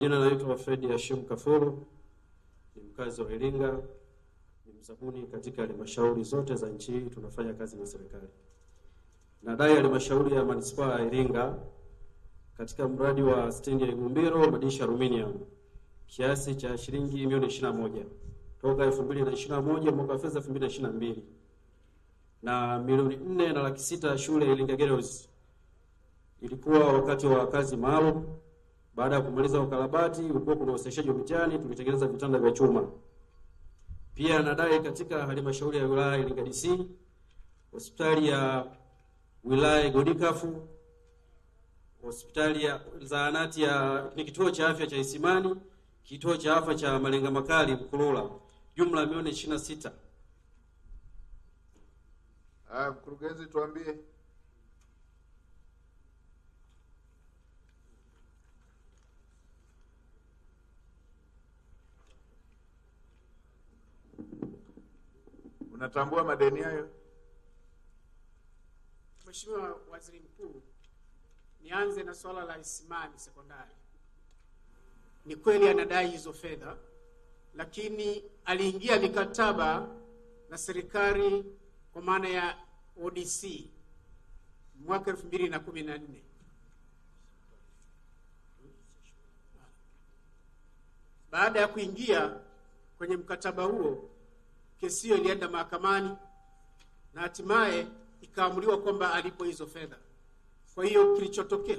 Jina naitwa Fred Hashim Kafuru, ni mkazi wa Iringa, ni mzabuni katika halmashauri zote za nchi hii, tunafanya kazi na serikali. Nadai halmashauri ya manispaa ya Iringa katika mradi wa stendi ya Igumbiro madisha aluminium kiasi cha shilingi milioni 21 toka 2021 mwaka wa fedha 2022 na milioni 4,600,000 shule ya Iringa Girls. Ilikuwa wakati wa kazi maalum. Baada ya kumaliza ukarabati, ulikuwa kuna useshaji wa mitihani, tulitengeneza vitanda vya chuma. Pia nadai katika halmashauri ya wilaya Iringa DC, hospitali ya wilaya Godikafu, hospitali ya zahanati ya ni kituo cha afya cha Isimani, kituo cha afya cha Malenga Makali Mkulula, jumla milioni 26. Mkurugenzi tuambie. Unatambua madeni hayo? Mheshimiwa Waziri Mkuu, nianze na swala la Isimani Sekondari. Ni kweli anadai hizo fedha, lakini aliingia mikataba na serikali kwa maana ya ODC mwaka 2014. Baada ya kuingia kwenye mkataba huo, kesi hiyo ilienda mahakamani na hatimaye ikaamuliwa kwamba alipo hizo fedha. Kwa hiyo kilichotokea,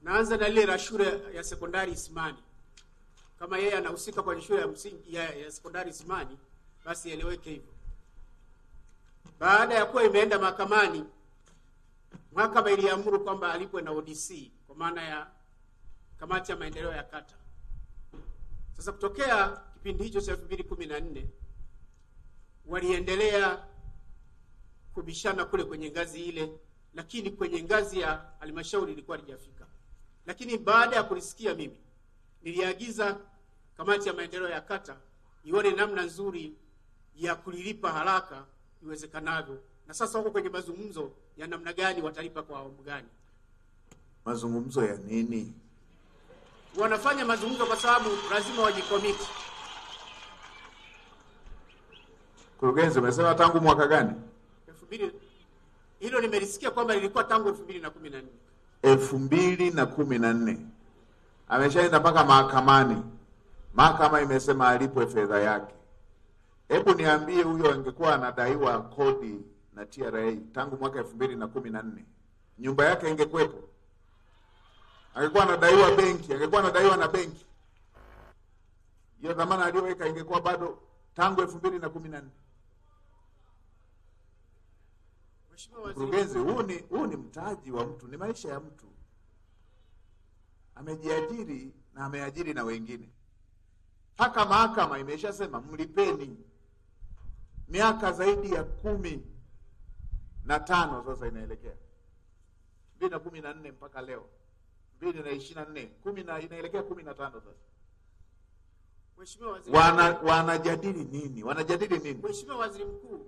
naanza na ile la shule ya sekondari Isimani. Kama yeye anahusika kwenye shule ya msingi ya sekondari Isimani, basi eleweke hivyo. Baada ya kuwa imeenda mahakamani, mahakama iliamuru kwamba alipwe na ODC kwa maana ya kamati ya maendeleo ya kata. Sasa kutokea kipindi hicho cha 2014 waliendelea kubishana kule kwenye ngazi ile, lakini kwenye ngazi ya halmashauri ilikuwa haijafika. Lakini baada ya kulisikia mimi, niliagiza kamati ya maendeleo ya kata ione namna nzuri ya kulilipa haraka iwezekanavyo. Na sasa wako kwenye mazungumzo ya namna gani watalipa kwa awamu gani. Mazungumzo ya nini? Wanafanya mazungumzo kwa sababu lazima wajikomiti. Mkurugenzi, umesema tangu mwaka gani? 2000. Hilo nimelisikia kwamba lilikuwa tangu 2014. 2014. Ameshaenda mpaka mahakamani. Mahakama imesema alipwe fedha yake. Hebu niambie, huyo angekuwa anadaiwa kodi na TRA tangu mwaka 2014, nyumba yake ingekuwepo? Angekuwa anadaiwa benki, angekuwa anadaiwa na benki, hiyo dhamana aliyoweka ingekuwa bado tangu 2014. Mkurugenzi, huu ni mtaji wa mtu, ni maisha ya mtu. Amejiajiri na ameajiri na wengine. Haka mahakama imeshasema mlipeni. Miaka zaidi ya 15 sasa inaelekea 2014 mpaka leo 2024, inaelekea 15 sasa. Mheshimiwa Waziri, wanajadili nini? Wanajadili nini? Mheshimiwa Waziri Mkuu,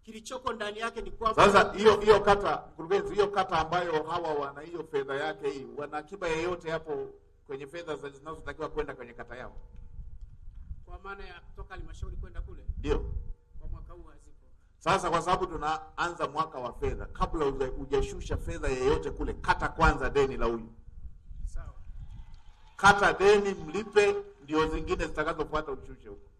kilichoko ndani yake ni kwamba sasa hiyo kata, mkurugenzi, hiyo kata ambayo hawa wana hiyo fedha yake hii, wana akiba yeyote hapo kwenye fedha zinazotakiwa kwenda kwenye kata yao? Kwa maana ya kutoka halmashauri kwenda kule? Ndio. Kwa mwaka huu hazipo. Sasa kwa sababu tunaanza mwaka wa fedha, kabla hujashusha fedha yeyote kule, kata kwanza deni la huyu. Sawa. Kata deni, mlipe, ndio zingine zitakazofuata ushushe huko.